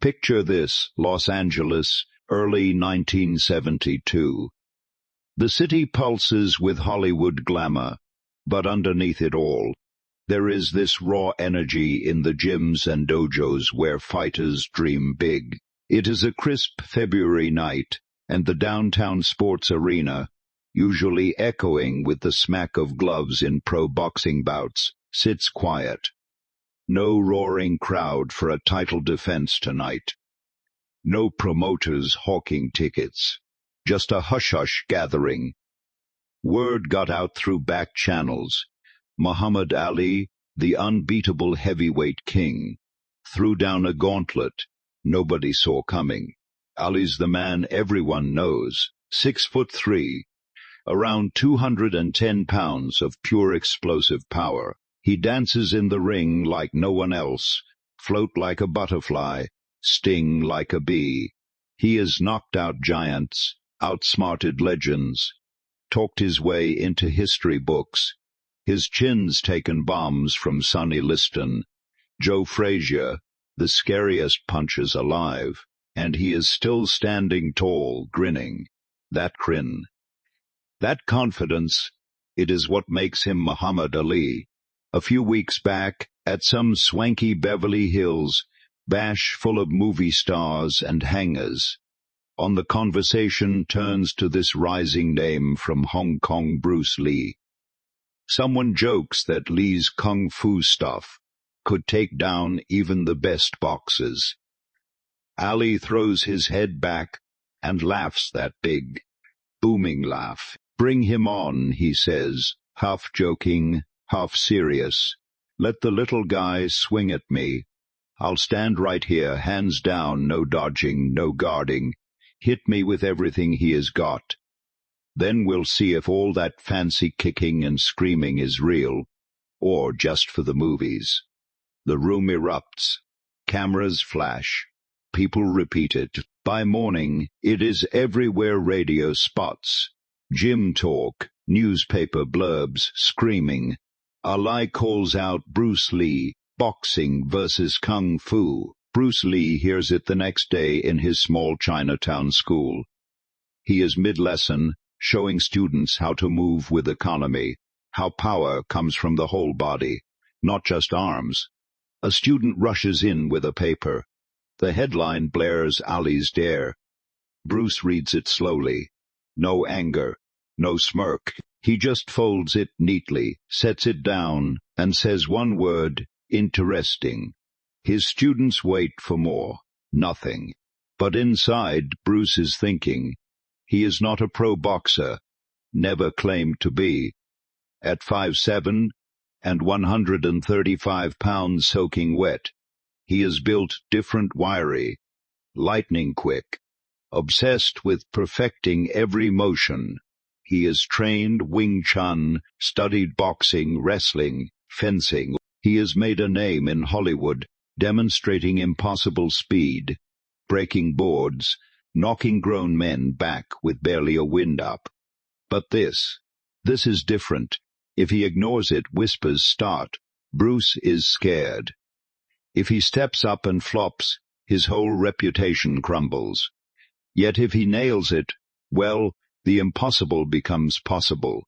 Picture this, Los Angeles, early 1972. The city pulses with Hollywood glamour, but underneath it all, there is this raw energy in the gyms and dojos where fighters dream big. It is a crisp February night, and the downtown sports arena, usually echoing with the smack of gloves in pro boxing bouts, sits quiet. No roaring crowd for a title defense tonight. No promoters hawking tickets. Just a hush-hush gathering. Word got out through back channels. Muhammad Ali, the unbeatable heavyweight king, threw down a gauntlet nobody saw coming. Ali's the man everyone knows, 6'3", around 210 pounds of pure explosive power. He dances in the ring like no one else, float like a butterfly, sting like a bee. He has knocked out giants, outsmarted legends, talked his way into history books. His chin's taken bombs from Sonny Liston, Joe Frazier, the scariest punchers alive, and he is still standing tall, grinning. That grin, that confidence, it is what makes him Muhammad Ali. A few weeks back, at some swanky Beverly Hills bash full of movie stars and hangers, on the conversation turns to this rising name from Hong Kong, Bruce Lee. Someone jokes that Lee's kung fu stuff could take down even the best boxers. Ali throws his head back and laughs that big, booming laugh. "Bring him on," he says, half joking, half serious. "Let the little guy swing at me. I'll stand right here, hands down, no dodging, no guarding. Hit me with everything he has got. Then we'll see if all that fancy kicking and screaming is real, or just for the movies." The room erupts. Cameras flash. People repeat it. By morning, it is everywhere: radio spots, gym talk, newspaper blurbs, screaming. Ali calls out Bruce Lee, boxing versus kung fu. Bruce Lee hears it the next day in his small Chinatown school. He is mid-lesson, showing students how to move with economy, how power comes from the whole body, not just arms. A student rushes in with a paper. The headline blares Ali's dare. Bruce reads it slowly. No anger, no smirk. He just folds it neatly, sets it down, and says one word: interesting. His students wait for more. Nothing. But inside, Bruce is thinking. He is not a pro boxer, never claimed to be. At 5'7", and 135 pounds soaking wet, he is built different, wiry, lightning quick, obsessed with perfecting every motion. He is trained Wing Chun, studied boxing, wrestling, fencing. He has made a name in Hollywood, demonstrating impossible speed, breaking boards, knocking grown men back with barely a wind up. But this is different. If he ignores it, whispers start, Bruce is scared. If he steps up and flops, his whole reputation crumbles. Yet if he nails it, well, the impossible becomes possible.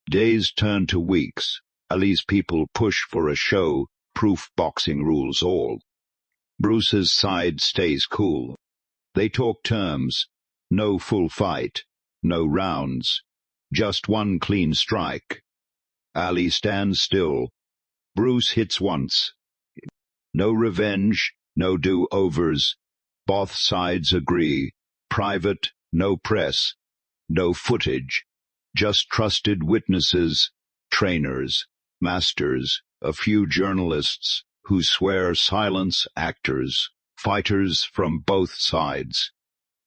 Days turn to weeks. Ali's people push for a show. Proof boxing rules all. Bruce's side stays cool. They talk terms. No full fight. No rounds. Just one clean strike. Ali stands still. Bruce hits once. No revenge, no do-overs. Both sides agree. Private, no press. No footage. Just trusted witnesses, trainers, masters, a few journalists who swear silence, actors, fighters from both sides.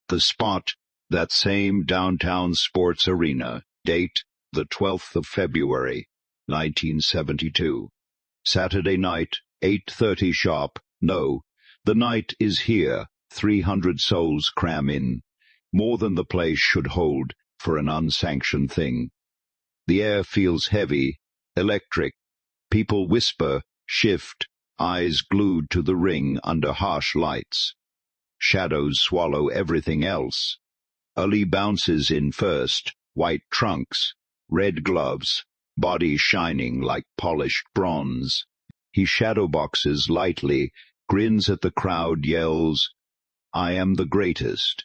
The spot, that same downtown sports arena. Date, the 12th of February, 1972. Saturday night, 8:30 sharp. No, the night is here. 300 souls cram in. More than the place should hold for an unsanctioned thing. The air feels heavy, electric. People whisper, shift, eyes glued to the ring under harsh lights. Shadows swallow everything else. Ali bounces in first, white trunks, red gloves, body shining like polished bronze. He shadowboxes lightly, grins at the crowd, yells, "I am the greatest."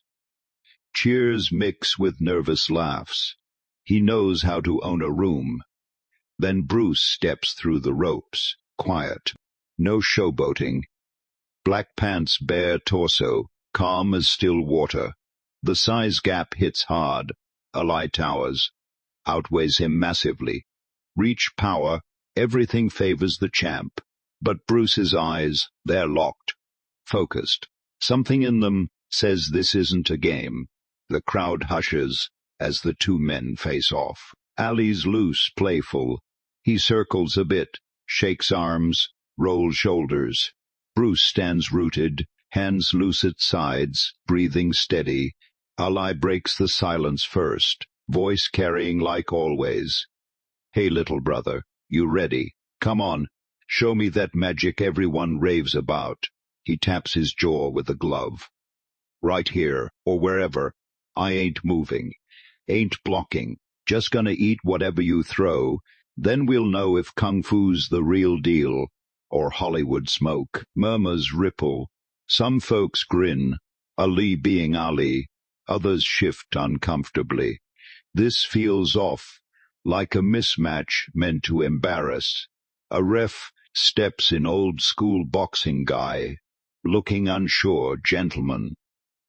Cheers mix with nervous laughs. He knows how to own a room. Then Bruce steps through the ropes, quiet, no showboating. Black pants, bare torso, calm as still water. The size gap hits hard. Ali towers, outweighs him massively. Reach, power, everything favors the champ. But Bruce's eyes, they're locked, focused. Something in them says this isn't a game. The crowd hushes as the two men face off. Ali's loose, playful. He circles a bit, shakes arms, rolls shoulders. Bruce stands rooted, hands loose at sides, breathing steady. Ali breaks the silence first, voice carrying like always. "Hey, little brother, you ready? Come on, show me that magic everyone raves about." He taps his jaw with a glove. "Right here, or wherever. I ain't moving, ain't blocking, just gonna eat whatever you throw. Then we'll know if Kung Fu's the real deal, or Hollywood smoke." Murmurs ripple. Some folks grin, Ali being Ali. Others shift uncomfortably. This feels off, like a mismatch meant to embarrass. A ref steps in, old-school boxing guy, looking unsure. "Gentlemen,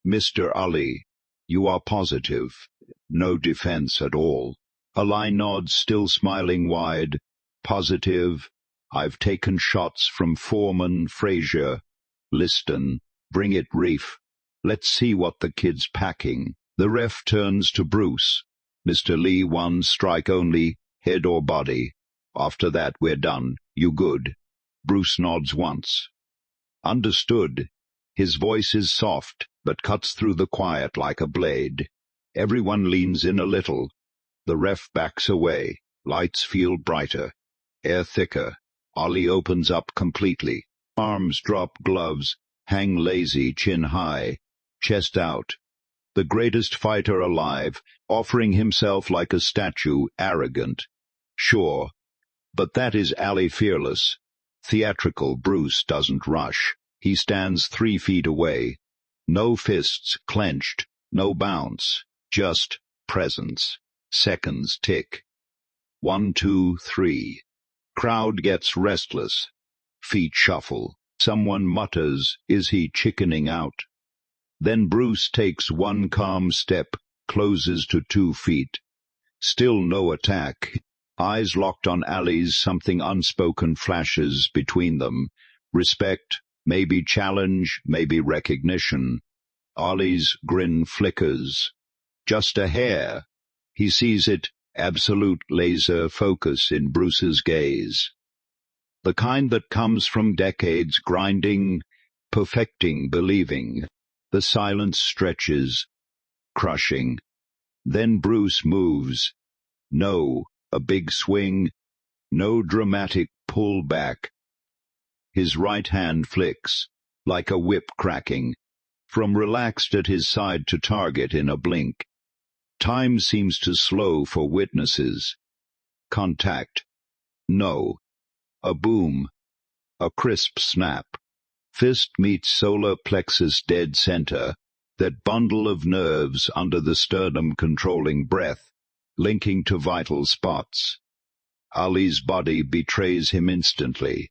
Mr. Ali, you are positive?" No defense at all. Ali nods, still smiling wide. "Positive. I've taken shots from Foreman, Frazier, Liston. Bring it, Reef. Let's see what the kid's packing." The ref turns to Bruce. "Mr. Lee, one strike only, head or body. After that we're done. You good?" Bruce nods once. "Understood." His voice is soft, but cuts through the quiet like a blade. Everyone leans in a little. The ref backs away. Lights feel brighter, air thicker. Ali opens up completely. Arms drop, gloves hang lazy, chin high, chest out. The greatest fighter alive, offering himself like a statue, arrogant. Sure, but that is Ali, fearless. Theatrical. Bruce doesn't rush. He stands 3 feet away. No fists clenched, no bounce, just presence. Seconds tick. 1, 2, 3. Crowd gets restless. Feet shuffle. Someone mutters, "Is he chickening out?" Then Bruce takes one calm step, closes to 2 feet. Still no attack. Eyes locked on Ali's, something unspoken flashes between them. Respect, maybe challenge, maybe recognition. Ali's grin flickers. Just a hair. He sees it, absolute laser focus in Bruce's gaze. The kind that comes from decades grinding, perfecting, believing. The silence stretches, crushing. Then Bruce moves. No, a big swing. No dramatic pull back. His right hand flicks, like a whip cracking, from relaxed at his side to target in a blink. Time seems to slow for witnesses. Contact. No. A boom. A crisp snap. Fist meets solar plexus, dead center. That bundle of nerves under the sternum controlling breath, linking to vital spots. Ali's body betrays him instantly.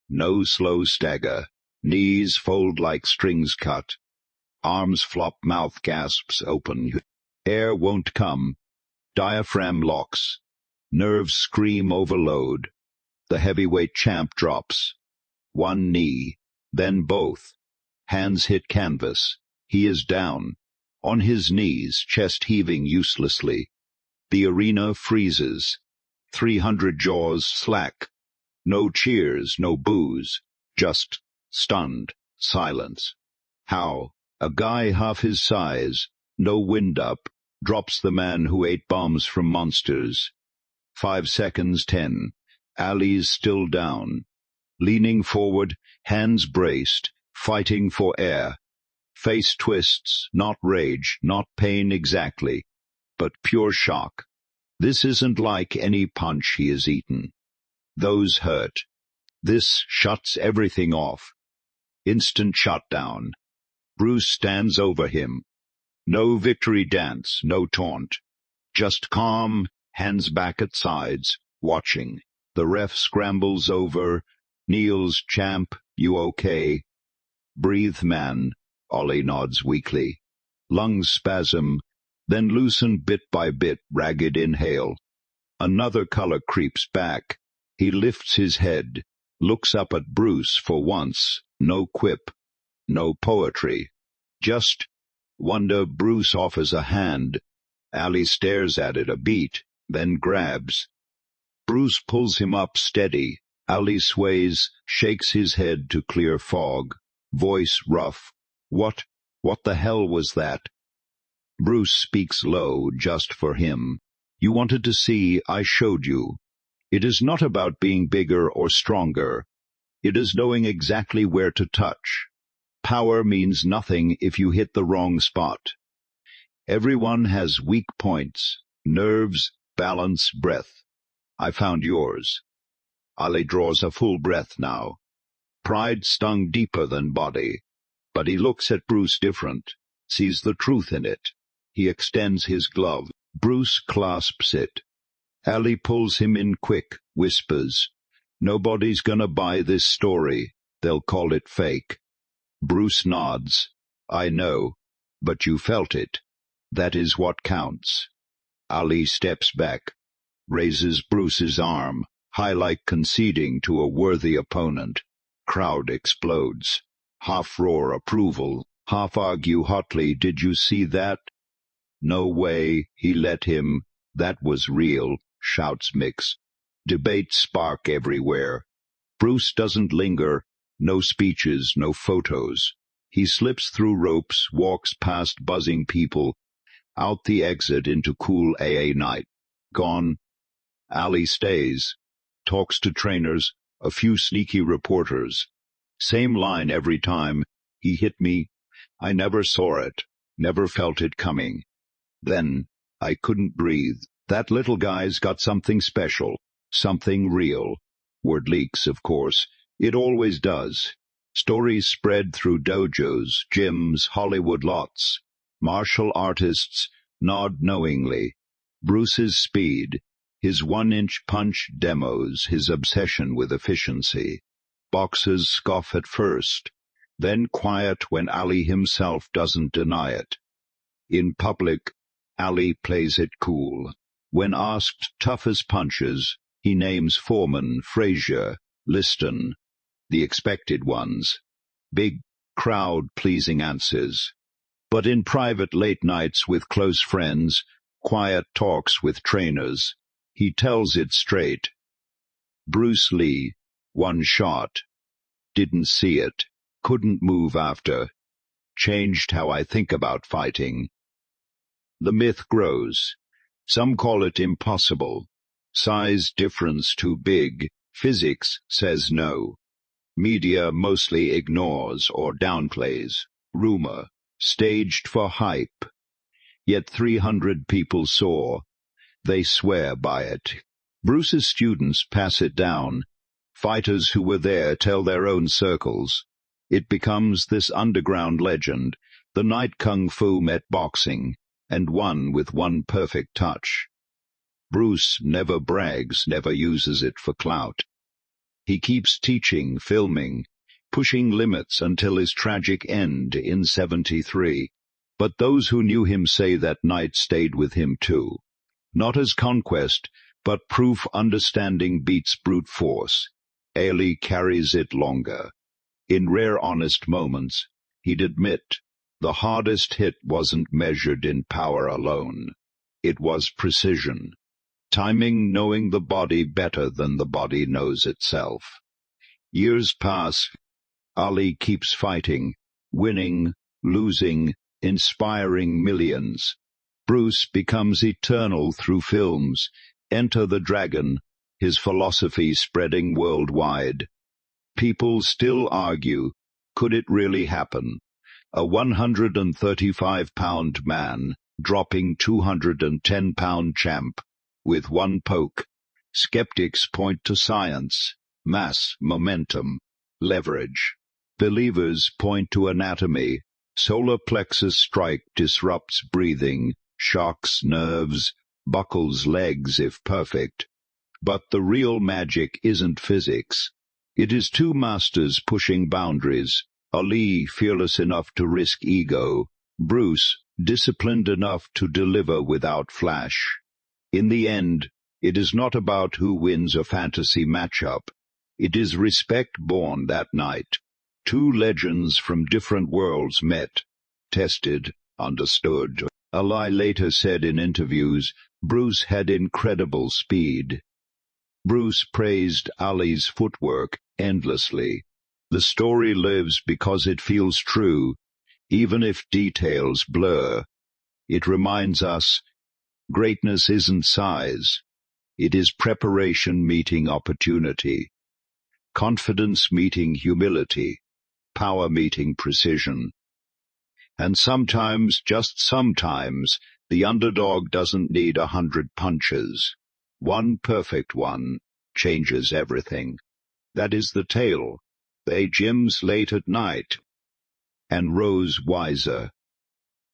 No slow stagger. Knees fold like strings cut. Arms flop, mouth gasps open. Air won't come. Diaphragm locks. Nerves scream overload. The heavyweight champ drops. One knee, then both. Hands hit canvas. He is down. On his knees, chest heaving uselessly. The arena freezes. 300 jaws slack. No cheers, no boos. Just stunned silence. How? A guy half his size, no wind up, drops the man who ate bombs from monsters. 5 seconds, 10. Ali's still down. Leaning forward, hands braced, fighting for air. Face twists, not rage, not pain exactly, but pure shock. This isn't like any punch he has eaten. Those hurt. This shuts everything off. Instant shutdown. Bruce stands over him. No victory dance, no taunt. Just calm, hands back at sides, watching. The ref scrambles over. Kneels, champ, you okay? Breathe, man. Ollie nods weakly. Lungs spasm, then loosen bit by bit, ragged inhale. Another color creeps back. He lifts his head, looks up at Bruce for once. No quip, no poetry. Just wonder. Bruce offers a hand. Ali stares at it a beat, then grabs. Bruce pulls him up steady. Ali sways, shakes his head to clear fog. Voice rough. What the hell was that? Bruce speaks low, just for him. You wanted to see, I showed you. It is not about being bigger or stronger. It is knowing exactly where to touch. Power means nothing if you hit the wrong spot. Everyone has weak points, nerves, balance, breath. I found yours. Ali draws a full breath now. Pride stung deeper than body. But he looks at Bruce different, sees the truth in it. He extends his glove. Bruce clasps it. Ali pulls him in quick, whispers, Nobody's gonna buy this story. They'll call it fake. Bruce nods. I know, but you felt it. That is what counts. Ali steps back, raises Bruce's arm, high like conceding to a worthy opponent. Crowd explodes. Half roar approval, half argue hotly, did you see that? No way, he let him. That was real, shouts mix. Debates spark everywhere. Bruce doesn't linger. No speeches, no photos. He slips through ropes, walks past buzzing people, out the exit into cool AA night. Gone. Ali stays, talks to trainers, a few sneaky reporters. Same line every time. He hit me. I never saw it, never felt it coming. Then I couldn't breathe. That little guy's got something special, something real. Word leaks, of course. It always does. Stories spread through dojos, gyms, Hollywood lots. Martial artists nod knowingly. Bruce's speed, his 1-inch punch demos, his obsession with efficiency. Boxers scoff at first, then quiet when Ali himself doesn't deny it. In public, Ali plays it cool. When asked tough as punches, he names Foreman, Frazier, Liston, the expected ones. Big, crowd-pleasing answers. But in private late nights with close friends, quiet talks with trainers, he tells it straight. Bruce Lee, one shot. Didn't see it. Couldn't move after. Changed how I think about fighting. The myth grows. Some call it impossible. Size difference too big. Physics says no. Media mostly ignores or downplays. Rumor, staged for hype. Yet 300 people saw. They swear by it. Bruce's students pass it down. Fighters who were there tell their own circles. It becomes this underground legend. The night Kung Fu met boxing, and won with one perfect touch. Bruce never brags, never uses it for clout. He keeps teaching, filming, pushing limits until his tragic end in 73. But those who knew him say that night stayed with him too. Not as conquest, but proof understanding beats brute force. Ali carries it longer. In rare honest moments, he'd admit the hardest hit wasn't measured in power alone. It was precision. Timing, knowing the body better than the body knows itself. Years pass. Ali keeps fighting, winning, losing, inspiring millions. Bruce becomes eternal through films. Enter the Dragon, his philosophy spreading worldwide. People still argue, could it really happen? A 135-pound man dropping 210-pound champ with one poke. Skeptics point to science, mass, momentum, leverage. Believers point to anatomy. Solar plexus strike disrupts breathing, shocks nerves, buckles legs if perfect. But the real magic isn't physics. It is two masters pushing boundaries. Ali, fearless enough to risk ego. Bruce, disciplined enough to deliver without flash. In the end, it is not about who wins a fantasy matchup. It is respect born that night. Two legends from different worlds met, tested, understood. Ali later said in interviews, Bruce had incredible speed. Bruce praised Ali's footwork endlessly. The story lives because it feels true, even if details blur. It reminds us, greatness isn't size. It is preparation meeting opportunity, confidence meeting humility, power meeting precision. And sometimes, just sometimes, the underdog doesn't need 100 punches. One perfect one changes everything. That is the tale. They gyms late at night, and rose wiser.